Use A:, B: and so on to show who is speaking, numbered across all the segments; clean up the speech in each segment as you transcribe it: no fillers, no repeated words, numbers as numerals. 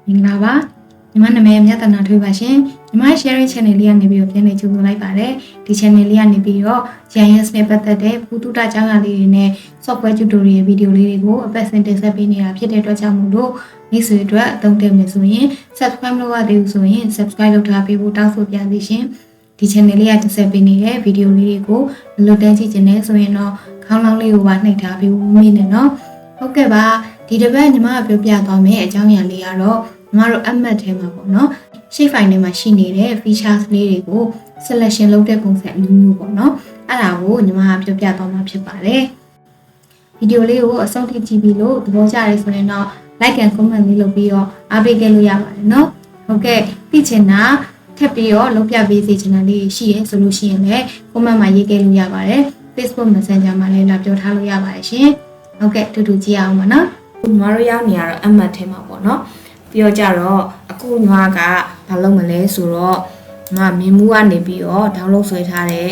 A: မင်္ဂလာပါညီမနာမည်မြတ်တနာထွေးပါရှင်ညီမ sharing channel လေးကနေပြီးတော့ပြန်နေကြိုဆိုလိုက်ပါတယ်ဒီ channel လေးကနေပြီးတော့ ArcGIS နဲ့ပတ်သက်တဲ့ဘူတုတကျောင်းရာလေးတွေနဲ့ software tutorial video လေးတွေကိုအပတ်စဉ်တင်ဆက်ပေးနေတာဖြစ်တဲ့အတွက်ကြောင့်မို့လို့မိတ်ဆွေတို့အသုံးတည့်မယ်ဆိုရင် subscribe လုပ်ရသေးဘူးဆိုရင် subscribe လုပ်ထားပေးဖို့တောင်းဆိုပါသေးရှင်ဒီ channel လေးကတင်ဆက်ပေးနေတဲ့ video လေးတွေကိုလွတ်တန်းကြည့်နေဆိုရင်တော့ခေါင်းလောင်းလေးကိုပါနှိပ်ထားပေးဖို့မိနေနော်ဟုတ်ကဲ့ပါဒီတစ်ပတ်ညီမကပြောပြသွားမယ်အကြောင်းအရာလေးကတော့ညီမတို့ ArcMap ထဲမှာပေါ့နော် shape file ထဲမှာရှိနေတဲ့ features လေးတွေကို selection လုပ်တဲ့ပုံစံအမျိုးမျိုးပေါ့နော်အဲ့ဒါကိုညီမကပြောပြသွားမှာဖြစ်ပါတယ်ဗီဒီယိုလေးကိုအဆုံးထိကြည့်ပြီးလို့သဘောကျတယ်ဆိုရင်တော့ like and comment လေးလုပ်ပြီးတော့အားပေးခဲ့လို့ရပါတယ်နော်ဟုတ်ကဲ့သိချင်တာထပ်ပြီးတော့လုပ်ပြပေးစီချင်တာလေးရှိရဲဆိုလို့ရှိရင်လည်း comment မှာရေးခဲ့လို့ရပါတယ် Facebook Messenger မှာလည်းလာပြောထားလို့ရပါတယ်ရှင်ဟုတ်ကဲ့တူတူကြည့်အောင်ပါနော်ညီမတို့ရောက်နေရတော့ ArcMap ထဲမှာပေါ့နော်ပြီးတော့ကြတော့အခုညီမကဘာလုပ်မလဲဆိုတော့ညီမမြင်မှုကနေပြီးတော့ download ဆွဲထားတဲ့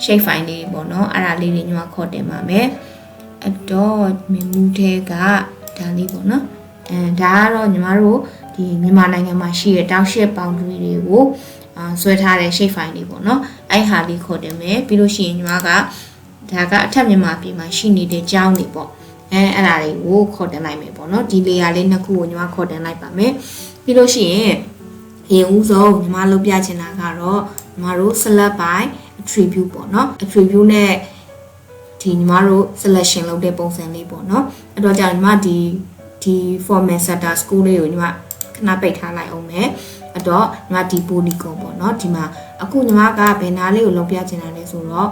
A: shape file လေးပေါ့နော်အဲ့ဒါလေးတွေညီမခေါ်တင်ပါမယ်အဲ့တော့မြင်မှုထဲကဒါလေးပေါ့နော်ဒါကတော့ညီမတို့ဒီမြန်မာနိုင်ငံမှာရှိတဲ့ township boundary တွေကိုဆွဲထားတဲ့ shape file လေးပေါ့နော်အဲ့ဟာလေးခေါ်တင်မယ်ပြီးလို့ရှိရင်ညီမကဒါကအထက်မြန်မာပြည်မှာရှိနေတဲ့ကျောင်းတွေပေါ့အဲ့ဒါတွေကိုခေါ်တင်လိုက်မယ်ပေါ့နော်ဒီ layer လေးနှစ်ခုကိုညီမခေါ်တင်လိုက်ပါမယ်ပြီးလို့ရှိရင်ရေဦးဆုံးညီမလုပ်ပြချင်တာကတော့ညီမတို့ select by attribute ပေါ့နော် attribute နဲ့ဒီညီမတို့ selection လုပ်တဲ့ပုံစံလေးပေါ့နော်အဲ့တော့ကြာညီမဒီ format setter school လေးကိုညီမခဏပိတ်ထားလိုက်အောင်မယ်အဲ့တော့ညီမဒီ polygon ပေါ့နော်ဒီမှာအခုညီမကဘယ်နာလေးကိုလုပ်ပြချင်တာလဲဆိုတော့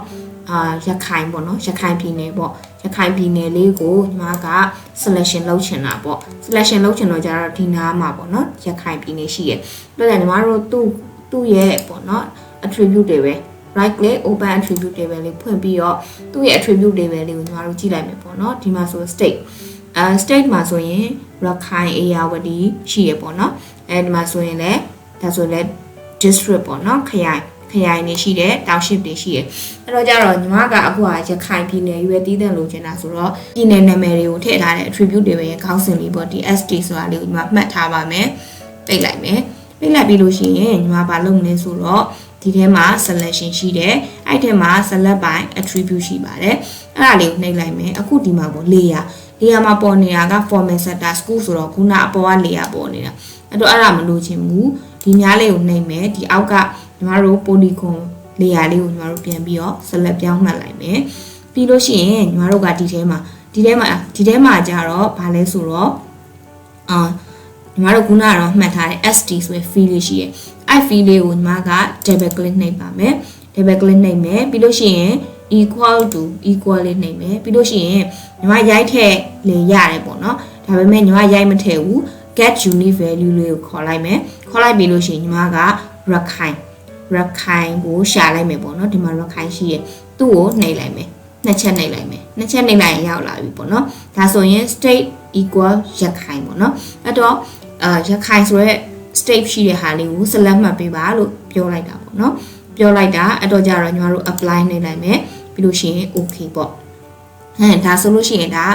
A: ရခိုင်ပေါ့နော်ရခိုင်ပြည်နယ်ပေါ့ရခိုင်ပြည်နယ်လေးကိုညီမက selection လုပ်ချင်တာပေါ့ selection လုပ်ချင်တော့ကြတော့ဒီနားမှာပေါ့နော်ရခိုင်ပြည်နယ်ရှိရဲ့အဲ့ဒါညီမတို့သူ့ရဲ့ပေါ့နော် attribute တွေပဲ right click open attribute တွေပဲလေးဖွင့်ပြီးတော့သူ့ရဲ့ attribute တွေပဲလေးကိုညီမတို့ကြည့်လိုက်မယ်ပေါ့နော်ဒီမှာဆို state state မှာဆိုရင်ရခိုင် ARWD ရှိရပေါ့နော်အဲဒီမှာဆိုရင်လည်းဒါဆိုလည်း district ပေါ့နော်ခရိုင်နေရှိတဲ့ township တွေရှိရအဲ့တော့ကြတော့ညီမကအခုကရခိုင်ပြည်နယ်ရွေးတည်တဲ့လိုချင်တာဆိုတော့ပြည်နယ်နာမည်တွေကိုထည့်ထားတဲ့ attribute တွေပဲခေါင်းစဉ်လေးပေါ့ဒီ ST ဆိုတာလေးကိုညီမမှတ်ထားပါမယ်ပိတ်လိုက်မယ်ပိတ်လိုက်ပြီးလို့ရှိရင်ညီမဘာလုပ်မလဲဆိုတော့ဒီထဲမှာ selection ရှိတယ်အဲ့ထဲမှာ select by attribute ရှိပါတယ်အဲ့ဒါလေးကိုနှိပ်လိုက်မယ်အခုဒီမှာပေါ့ layer မှာပေါ်နေတာက format setter school ဆိုတော့ခုနအပေါ်က layer ပေါ်နေတာအဲ့တော့အဲ့ဒါမလို့ချင်ဘူးဒီများလေးကိုနှိပ်မယ်ဒီအောက်ကညီမတို့ polygon layer လေးကိုညီမတို့ပြန်ပြီးတော့ select ပြောင်းမှတ်လိုက်မယ်ပြီးလို့ရှိရင်ညီမတို့ကဒီထဲမှာကြတော့ဘာလဲဆိုတော့ညီမတို့ခုနကတော့မှတ်ထားတဲ့ ST ဆိုတဲ့ field လေးရှိရဲ့အဲ့ field လေးကိုညီမက double click နှိပ်ပါမယ် double click နှိပ်မယ်ပြီးလို့ရှိရင် equal လေးနှိပ်မယ်ပြီးလို့ရှိရင်ညီမရိုက်ထည့်လေရတယ်ပေါ့နော်ဒါပေမဲ့ညီမရိုက်မထည့်ဘူး get unique value လေးကိုခေါ်လိုက်မယ်ခေါ်လိုက်ပြီးလို့ရှိရင်ညီမကရခိုင်ကိုရှာလိုက်မယ်ပေါ့နော်ဒီမှာရခိုင်ရှိရဲ့သူ့ကိုနှိပ်လိုက်မယ်နှစ်ချက်နှိပ်လိုက်ရင်ရောက်လာပြီပေါ့နော်ဒါဆိုရင် state equal ရခိုင်ပေါ့နော်အဲ့တော့ရခိုင်ဆိုရဲ state ရှိတဲ့ဟာလေးကို select မှတ်ပေးပါလို့ပြောလိုက်တာပေါ့နော်ပြောလိုက်တာအဲ့တော့ကြတော့ညီမတို့ apply နှိပ်လိုက်မယ်ပြီးလို့ရှိရင် okay ပေါ့ဒါဆိုလို့ရှိရင်ဒါ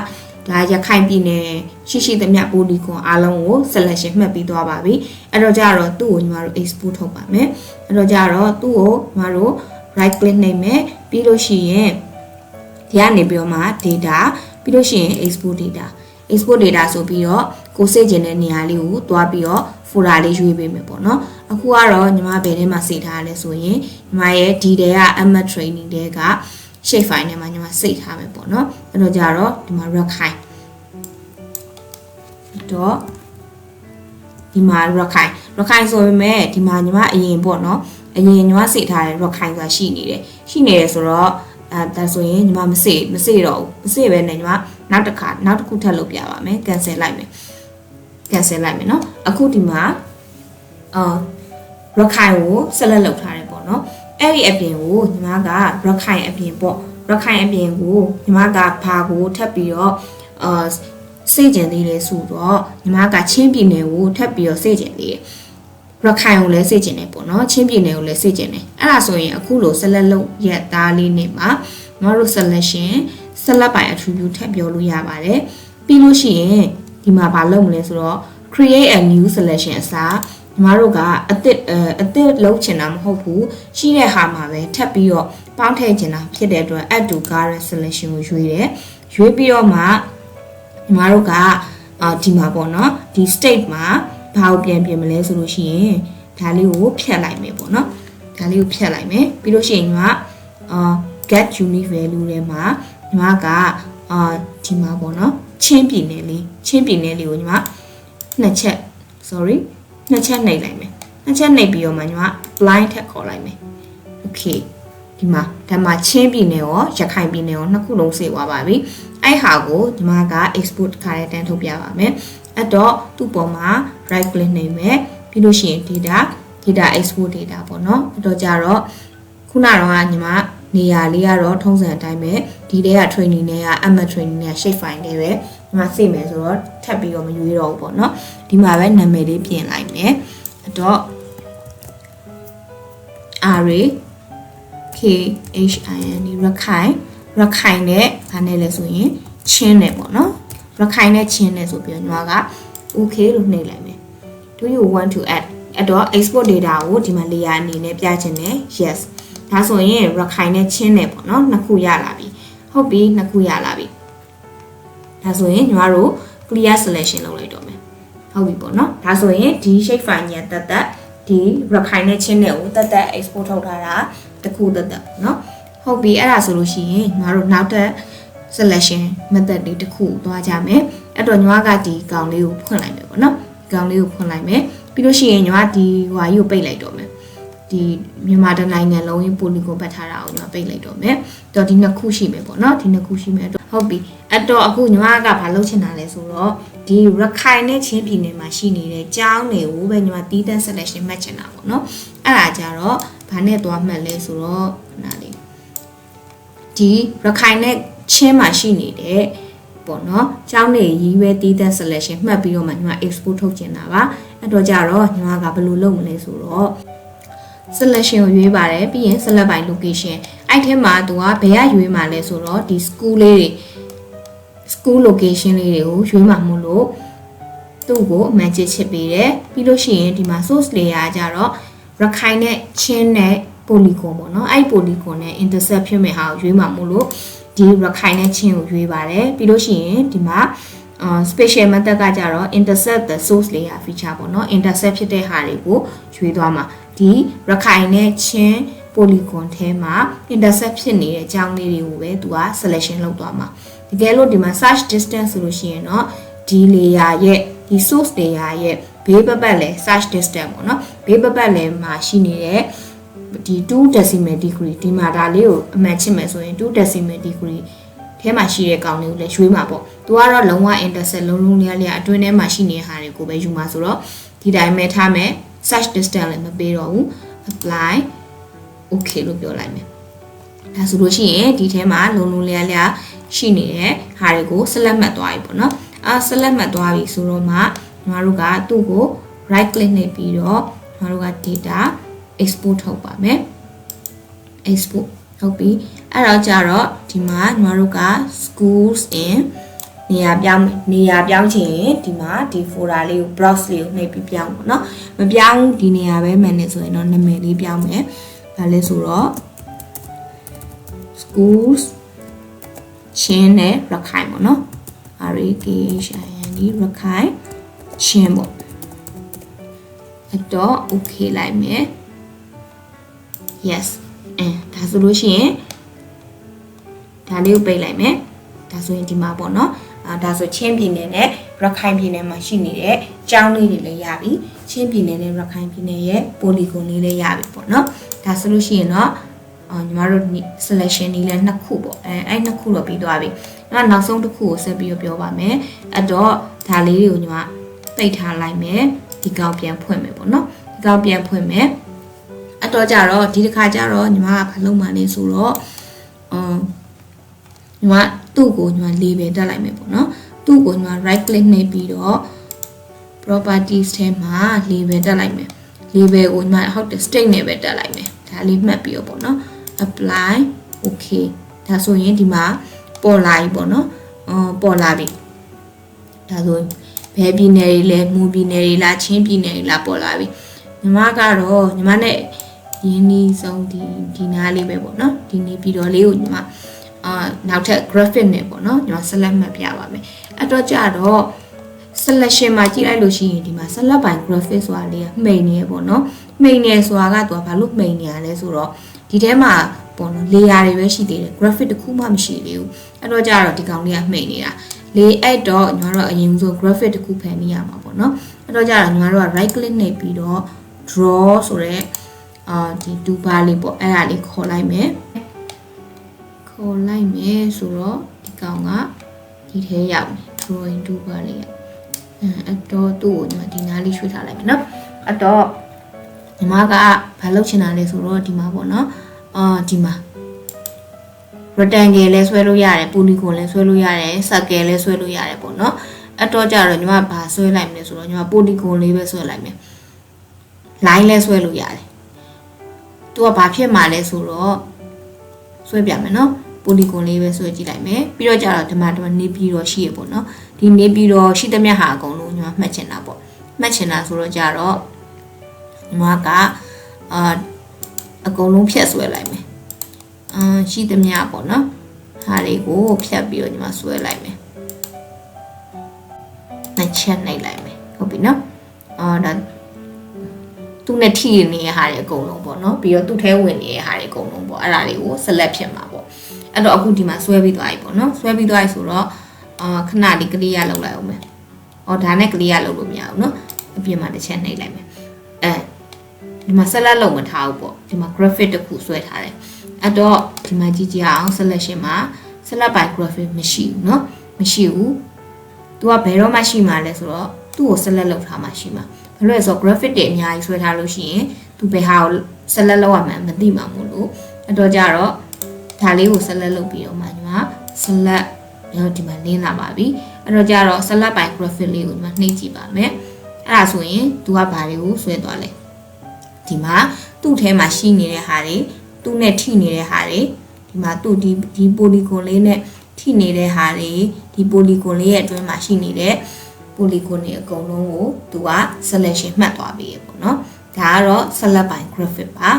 A: ရခိုင်ပြည်နယ်ရှိသမျှ polygon အားလုံးကို selection မှတ်ပြီးသွားပါပြီအဲ့တော့ကြတော့သူ့ကိုညီမတို့ export ထုတ်ပါမယ်အဲ့တော့ကြတော့သူ့ကိုညီမတို့ right click နှိပ်မယ်ပြီးလို့ရှိရင်ဒီကနေပြီးတော့မှ data ပြီးလို့ရှိရင် export data ဆိုပြီးတော့ကိုစေ့ကျင်တဲ့နေရာလေးကိုတွားပြီးတော့ folder လေးရွေးပေးမယ်ပေါ့နော်အခုကတော့ညီမဘယ်ထဲမှာစေထားလဲဆိုရင်ညီမရဲ့ဒီထဲက ArcMap training တွေက shape file ထဲမှာညီမစိတ်ထားမယ်ပေါ့နော်အဲ့တော့ကြတော့ဒီမှာ ရခိုင်တော့ဒီမှာရခိုင်ဆိုပေမဲ့ဒီမှာညီမအရင်ပေါ့နော်အရင်ညီမစိတ်ထားတဲ့ရခိုင်ဆိုတာရှိနေတယ်ဆိုတော့ဒါဆိုရင်ညီမမစိတ်တော့ဘူးမစိတ်ပဲနဲ့ညီမနောက်တစ်ခုထပ်လုပ်ပြပါမယ် cancel လိုက်မယ်နော်အခုဒီမှာရခိုင်ကို select လုပ်ထားတယ်ပေါ့နော်အဲ့ဒီအပြင်ကိုညီမကရခိုင်အပြင်ပေါ့ရခိုင်အပြင်ကိုညီမကဘာကိုထပ်ပြီးတော့စေ့ကျင်သေးတယ်ဆိုတော့ညီမကချင်းပြည်နယ်ကိုထပ်ပြီးတော့စေ့ကျင်သေးတယ်ရခိုင်ကိုလည်းစေ့ကျင်တယ်ပေါ့နော်ချင်းပြည်နယ်ကိုလည်းစေ့ကျင်တယ်အဲ့ဒါဆိုရင်အခုလို select လုပ်ရသားလေးနဲ့မှာညီမတို့ selection select by attribute ထပ်ပြောလို့ရပါတယ်ပြီးလို့ရှိရင်ဒီမှာဘာလုပ်မလဲဆိုတော့
B: create a new selection အစားညီမတို့ကအသစ်လုပ်ချင်တာမဟုတ်ဘူးရှိတဲ့ဟာမှာပဲထပ်ပြီးတော့ပေါင်းထည့်ချင်တာဖြစ်တဲ့အတွက် add to current selection ကိုရွေးတယ်ရွေးပြီးတော့မှညီမတို့ကဒီမှာပေါ့နော်ဒီ state မှာဘာကိုပြန်ပြင်မလဲဆိုလို့ရှိရင်ဒါလေးကိုဖြတ်လိုက်မယ်ပေါ့နော်ဒါလေးကိုဖြတ်လိုက်မယ်ပြီးလို့ရှိရင်ညီမget unique value ထဲမှာညီမကဒီမှာပေါ့နော်ချင်းပြည်နယ်လေးကိုညီမနှစ်ချက်နှိပ်လိုက်မယ်နှစ်ချက်နှိပ်ပြီးတော့မှညီမ blind ထက်ခေါ်လိုက်မယ် okay ဒီမှာဒါမှချင်းပြည်နယ်ရောရခိုင်ပြည်နယ်ရောနှစ်ခုလုံးစေသွားပါပြီအဲ့ဟာကိုညီမက export ခါရတန်းထုတ်ပြပါမယ်အဲ့တော့သူ့ပေါ်မှာ right click နှိပ်မယ်ပြီးလို့ရှိရင် data export data ပေါ့နော်အဲ့တော့ကြတော့ခုနကတော့ညီမနေရာလေးကတော့ထုံးစံအတိုင်းပဲဒီထဲက training နဲ့က ArcMap training နဲ့ shape file တွေပဲညီမစိတ်မယ်ဆိုတော့ထပ်ပြီးတော့မရွေးတော့ဘူးပေါ့နော်ဒီမှာပဲနာမည်လေးပြင်လိုက်မယ်အဲ့တော့ array khin ရခိုင်နဲ့ဘာနဲ့လဲဆိုရင်ချင်းနဲ့ပေါ့နော်ရခိုင်နဲ့ချင်းနဲ့ဆိုပြီးတော့ညီမက okay လို့နှိပ်လိုက်မယ် do you want to add အဲ့တော့ export data ကိုဒီမှာ layer အနေနဲ့ပြချင်တယ် yes ဒါဆိုရင်ရခိုင်နဲ့ချင်းနဲ့ပေါ့နော်နှစ်ခုရလာပြီဟုတ်ပြီနှစ်ခုရလာပြီဒါဆိုရင်ညီမတို့ clear selection လုပ်လိုက်တော့မယ်ဟုတ်ပြီပေါ့နော်ဒါဆိုရင်ဒီ shape file ညတက်ဒီရခိုင်နဲ့ချင်းနဲ့ကိုတက် export ထုတ်ထားတာတခုတက်เนาะဟုတ်ပြီအဲ့ဒါဆိုလို့ရှိရင်ညီမတို့နောက်ထပ် selection method လေးတစ်ခုသွားကြမယ်အဲ့တော့ညီမကဒီကောင်လေးကိုဖွင့်လိုက်မယ်ပေါ့နော်ဒီကောင်လေးကိုဖွင့်လိုက်မယ်ပြီးလို့ရှိရင်ညီမဒီဟွာကြီးကိုပိတ်လိုက်တော့မယ်ဒီမြန်မာတိုင်းနိုင်ငံလုံးရင် polygon ပတ်ထားတာကိုညီမပိတ်လိုက်တော့မယ်တော့ဒီနှစ်ခုရှိမယ်ပေါ့နော်ဒီနှစ်ခုရှိမယ်ဟုတ်ပြီအဲ့တော့အခုညီမကဘာလုပ်ချင်တာလဲဆိုတော့ဒီရခိုင်နဲ့ချင်းပြည်နယ်မှာရှိနေတဲ့ကျောင်းတွေကိုပဲညီမတီးတန်း selection မှတ်ချင်တာပေါ့နော်အဲ့ဒါကြတော့ဘာနဲ့သွားမှတ်လဲဆိုတော့နားလေးဒီရခိုင်နဲ့ချင်းမှာရှိနေတဲ့ပေါ့နော်ကျောင်းတွေရေးပဲတီးတန်း selection မှတ်ပြီးတော့မှညီမ export ထုတ်ချင်တာပါအဲ့တော့ကြတော့ညီမကဘယ်လိုလုပ်မလဲဆိုတော့ selection ကိုရွေးပါတယ်ပြီးရင် select by location အဲ့ထဲမှာသူကဘယ်ကရွေးမှာလဲဆိုတော့ဒီ school location လေးတွေကိုရွေးမှာမို့လို့သူ့ကိုအမှန်ချစ်ပေးတယ်ပြီးလို့ရှိရင်ဒီမှာ source layer ကြတော့ရခိုင်နဲ့ချင်းနဲ့ polygon ပေါ့နော်အဲ့ polygon နဲ့ intercept ဖြစ်မဲ့ဟာကိုရွေးမှာမို့လို့ဒီရခိုင်နဲ့ချင်းကိုရွေးပါတယ်ပြီးလို့ရှိရင်ဒီမှာspatial method ကကြတော့ intercept the source layer feature ပေါ့နော် intercept ဖြစ်တဲ့ဟာတွေကိုရွေးသွားမှာဒီရခိုင်နဲ့ချင်း polygon ထဲမှာ intercept ဖြစ်နေတဲ့အကြောင်းလေးတွေကိုပဲသူက selection လုပ်သွားမှာတကယ်လို့ဒီမှာ search distance ဆိုလို့ရှိရင်တော့ဒီ layer ရဲ့ဒီ source layer ရဲ့ဘေးပတ်လဲ search distance ပေါ့နော်ဘေးပတ်လဲမှာရှိနေတဲ့ဒီ2 decimal degree ဒီမှာဒါလေးကိုအမှန်ချစ်မယ်ဆိုရင်2 decimal degree ထဲမှာရှိတဲ့ကောင်လေးကိုလည်းရွေးမှာပေါ့သူကတော့လုံးဝ intercept လုံးလျားအတွင်းထဲမှာရှိနေတဲ့ဟာတွေကိုပဲယူမှာဆိုတော့ဒီတိုင်းပဲထားမယ် search distance လည်းမပေးတော့ဘူး apply okay လို့ပြောလိုက်မယ်ဒါဆိုလို့ရှိရင်ဒီထဲမှာလုံးလျားရှိနေတဲ့ဟာတွေကို select မှတ်သွားပြီပေါ့နော်select မှတ်သွားပြီဆိုတော့မှညီမတို့ကသူ့ကို right click နှိပ်ပြီးတော့ညီမတို့က data export ထုတ်ပါမယ် export ဟုတ်ပြီအဲ့တော့ကြတော့ဒီမှာညီမတို့က schools in နေရာပြောင်းချင်ဒီမှာဒီ folder လေးကို browse လေးကိုနှိပ်ပြီးပြောင်းပေါ့နော်မပြောင်းဒီနေရာပဲမှန်နေဆိုရင်တော့နာမည်လေးပြောင်းမယ်ဒါလဲဆိုတော့ schools ချင်းနဲ့ရခိုင်ပေါ့နော် ArcGIS ရခိုင်ချင်းပေါ့အဲ့တော့ okay လိုက်မယ် yes ဒါဆိုလို့ရှိရင်ဒါလေးကိုပိတ်လိုက်မယ်ဒါဆိုရင်ဒီမှာပေါ့နော်ဒါဆိုချင်းပြည်နယ်နဲ့ရခိုင်ပြည်နယ်မှာရှိနေတဲ့ကျောင်းလေးတွေလည်းရပြီချင်းပြည်နယ်နဲ့ရခိုင်ပြည်နယ်ရဲ့ polygon လေးလည်းရပြီပေါ့နော်ဒါဆိုလို့ရှိရင်တော့ညီမတို့ selection လေးလည်းနှစ်ခုပေါ့အဲ့နှစ်ခုတော့ပြီးသွားပြီနောက်ဆုံးတစ်ခုကိုဆက်ပြီးပြောပါမယ်အဲ့တော့ဒါလေးတွေကိုညီမပိတ်ထားလိုက်မယ်ဒီကောင်ပြန်ဖွင့်မယ်ပေါ့နော်ဒီကောင်ပြန်ဖွင့်မယ်အဲ့တော့ကြတော့ဒီတစ်ခါကြတော့ညီမကဘာလုပ်မှလဲဆိုတော့ညီမသူ့ကိုညီမ label တက်လိုက်မယ်ပေါ့နော်သူ့ကိုညီမ right click နှိပ်ပြီးတော့ properties ထဲမှာ label တက်လိုက်မယ် label ကိုညီမဟုတ်တယ် state နဲ့ပဲတက်လိုက်မယ်ဒါလေးမှတ်ပြီးတော့ပေါ့နော် apply okay ဒါဆိုရင်ဒီမှာပေါ်လာပြီပေါ့နော်ပေါ်လာပြီဒါဆို ဘယ်ပြည်နယ်တွေလဲမွန်ပြည်နယ်တွေလားချင်းပြည်နယ်တွေလားပေါ်လာပြီညီမကတော့ညီမနဲ့ရင်းနှီးဆုံးဒီနားလေးပဲပေါ့နော်ဒီနေပြီးတော့လေးကိုညီမနောက်ထပ် graphic နဲ့ပေါ့နော်ညီမ select မှတ်ပြပါမယ်အဲ့တော့ကြတော့ selection မှာကြည့်လိုက်လို့ရှိရင်ဒီမှာ select by graphic ဆိုတာလေးကမှိန်နေပေါ့နော်မှိန်နေဆိုတာကသူကဘာလို့မှိန်နေရလဲဆိုတော့ဒီထဲမှာပေါ့နော် layer တွေပဲရှိသေးတယ် graphic တစ်ခုမှမရှိသေးဘူးအဲ့တော့ကြတော့ဒီကောင်လေးကမှိန်နေတာလေအဲ့တော့ညီမတို့အရင်ဆုံး graphic တစ်ခုဖန်နေရမှာပေါ့နော်အဲ့တော့ကြတော့ညီမတို့က right click နှိပ်ပြီးတော့ draw ဆိုတဲ့ဒီ toolbar လေးပေါ့အဲ့ဒါလေးခေါ်လိုက်မယ်ဆိုတော့ဒီကောင်ကဒီထဲရောက်နေ drawing toolbar လေးရအဲ့တော့သူ့ကိုညီမဒီနားလေးရွှေ့ထားလိုက်မယ်နော်အဲ့တော့ညီမကဘာလုပ်ချင်တာလဲဆိုတော့ဒီမှာပေါ့နော်ဒီမှာ rectangle လဲဆွဲလို့ရတယ် polygon လဲဆွဲလို့ရတယ် circle လဲဆွဲလို့ရတယ်ပေါ့နော်အဲ့တော့ကြတော့ညီမဘာဆွဲလိုက်မလဲဆိုတော့ညီမ polygon လေးပဲဆွဲလိုက်မယ် line လဲဆွဲလို့ရတယ်သူကဘာဖြစ်မှာလဲဆိုတော့ဆွဲပြမယ်နော် polygon လေးပဲဆွဲကြည့်လိုက်မယ်ပြီးတော့ကြတော့ဒီမှာနေပြီးတော့ရှိရပေါ့နော်ဒီနေပြီးတော့ရှိသမျှဟာအကုန်လုံးညီမမှတ်ချင်တာပေါ့မှတ်ချင်တာဆိုတော့ကြတော့ညီမကအကုန်လုံးဖြတ်ဆွဲလိုက်မယ်ရှိသမျှပေါ့နော်ဟာတွေကိုဖြတ်ပြီးတော့ညီမဆွဲလိုက်မယ်နှစ်ချက်နှိပ်လိုက်မယ်ဟုတ်ပြီနော်ဒါသူ့နဲ့ထိနေတဲ့ဟာတွေအကုန်လုံးပေါ့နော်ပြီးတော့သူ့ထဲဝင်နေတဲ့ဟာတွေအကုန်လုံးပေါ့အဲ့ဒါတွေကို select ဖြစ်မှာပေါ့အဲ့တော့အခုဒီမှာဆွဲပြီးသွားပြီပေါ့နော်ဆွဲပြီးသွားပြီဆိုတော့ခဏလေး clear လုပ်လိုက်အောင်မယ်ဒါနဲ့ clear လုပ်လို့မရဘူးနော်အပြင်မှာတစ်ချက်နှိပ်လိုက်မယ်ဒီမှာ select လုပ်မထားဘူးပေါ့ဒီမှာ graphic တစ်ခုဆွဲထားတယ်အဲ့တော့ဒီမှာကြည့်ကြအောင် selection မှာ select by graphic မရှိဘူးเนาะမရှိဘူး तू ကဘယ်တော့မှရှိမှာလဲဆိုတော့သူ့ကို select လုပ်ထားမှရှိမှာဘာလို့လဲဆိုတော့ graphic တွေအများကြီးဆွဲထားလို့ရှိရင် तू ဘယ်ဟာကို select လုပ်ရမှန်းမသိမှာမို့လို့အဲ့တော့ကြတော့ဒါလေးကို select လုပ်ပြီးတော့မှညီမ select ရောဒီမှာလင်းလာပါပြီအဲ့တော့ကြတော့ select by graphic လေးကိုညီမနှိပ်ကြည့်ပါမယ်အဲ့ဒါဆိုရင် तू ကဘာတွေကိုဆွဲသွားလဲဒီမှာသူ့ထဲမှာရှိနေတဲ့ဟာတွေသူ့နဲ့ထိနေတဲ့ဟာတွေဒီမှာသူ့ဒီ polygon လေးနဲ့ထိနေတဲ့ဟာတွေဒီ polygon လေးရဲ့အတွင်းမှာရှိနေတဲ့ polygon တွေအကုန်လုံးကိုသူက selection မှတ်သွားပြီပေါ့နော်ဒါကတော့ select by graphic ပါ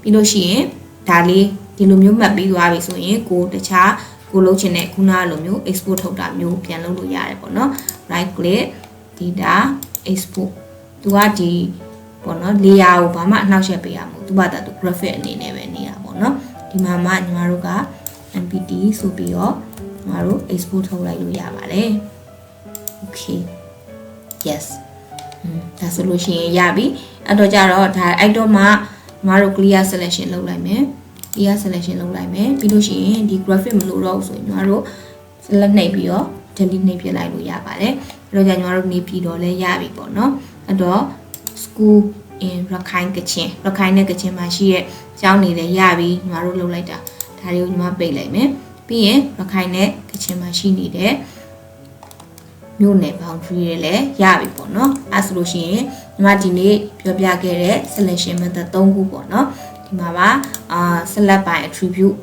B: ပြီးလို့ရှိရင်ဒါလေးဒီလိုမျိုးမှတ်ပြီးသွားပြီဆိုရင်ကိုတခြားကိုလုပ်ချင်တဲ့ခုနလိုမျိုး export ထုတ်တာမျိုးပြန်လုပ်လို့ရတယ်ပေါ့နော် right click data export သူကဒီပေါ့နော် layer ကိုဘာမှအနှောက်အယှက်ပေးရမှာသူ့ဘာသာသူ graphic အနေနဲ့ပဲနေတာပေါ့နော်ဒီမှာမှညီမတို့က mpt ဆိုပြီးတော့ညီမတို့ export ထုတ်လိုက်လို့ရပါတယ် okay yes ဒါဆိုလို့ရှိရင်ရပြီအဲ့တော့ကြတော့ဒါအဲ့တော့မှညီမတို့ clear selection လုပ်လိုက်မယ် clear selection လုပ်လိုက်မယ်ပြီးလို့ရှိရင်ဒီ graphic မလို့တော့ဆိုရင်ညီမတို့ select နှိပ်ပြီးတော့ delete နှိပ်ပြလိုက်လို့ရပါတယ်အဲ့တော့ညီမတို့နေပြီးတော့လည်းရပြီပေါ့နော်အဲ့တော့ school in ရခိုင်ကချင်နဲ့ကချင်မှာရှိရဲ့ကျောင်းနေလည်းရပြီညီမတို့လုပ်လိုက်တာဒါတွေကိုညီမပိတ်လိုက်မယ်ပြီးရင်ရခိုင်နဲ့ကချင်မှာရှိနေတဲ့မြို့နယ် boundary တွေလည်းရပြီပေါ့နော်အဲဆိုလို့ရှိရင်ညီမဒီနေ့ပြောပြခဲ့တဲ့ selection method 3ခုပေါ့နော်ဒီမှာပါselect by attribute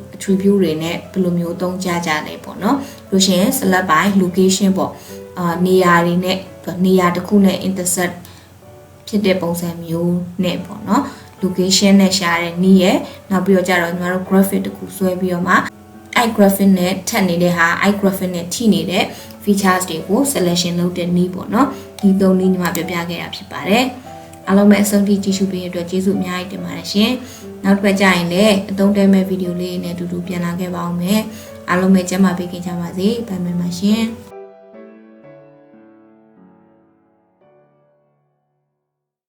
B: တွေနဲ့ဘယ်လိုမျိုးသုံးကြလဲပေါ့နော်လို့ရှိရင် select by location ပေါ့နေရာတွေနဲ့နေရာတစ်ခုနဲ့ intersect ဖြစ်တဲ့ပုံစံမျိုးနဲ့ပေါ့နော် location နဲ့ရှားတဲ့နည်းရဲ့နောက်ပြီးတော့ကြတော့ညီမတို့ graphic တခုဆွဲပြီးတော့မှအဲ့ graphic နဲ့ထပ်နေတဲ့ဟာအဲ့ graphic နဲ့ထိနေတဲ့ features တွေကို selection လုပ်တဲ့နည်းပေါ့နော်ဒီသုံးနည်းညီမပြပြခဲ့တာဖြစ်ပါတယ်အားလုံးပဲအဆုံးထိကြည့်ရှုပေးရတဲ့အတွက်ကျေးဇူးအများကြီးတင်ပါတယ်ရှင်နောက်တစ်ပတ်ကျရင်လည်းအသုံးတည့်မဲ့ဗီဒီယိုလေးနဲ့အတူတူပြန်လာခဲ့ပါအောင်မယ်အားလုံးပဲကျန်းမာပေးကြပါစေဘိုင်မယ်ပါရှင်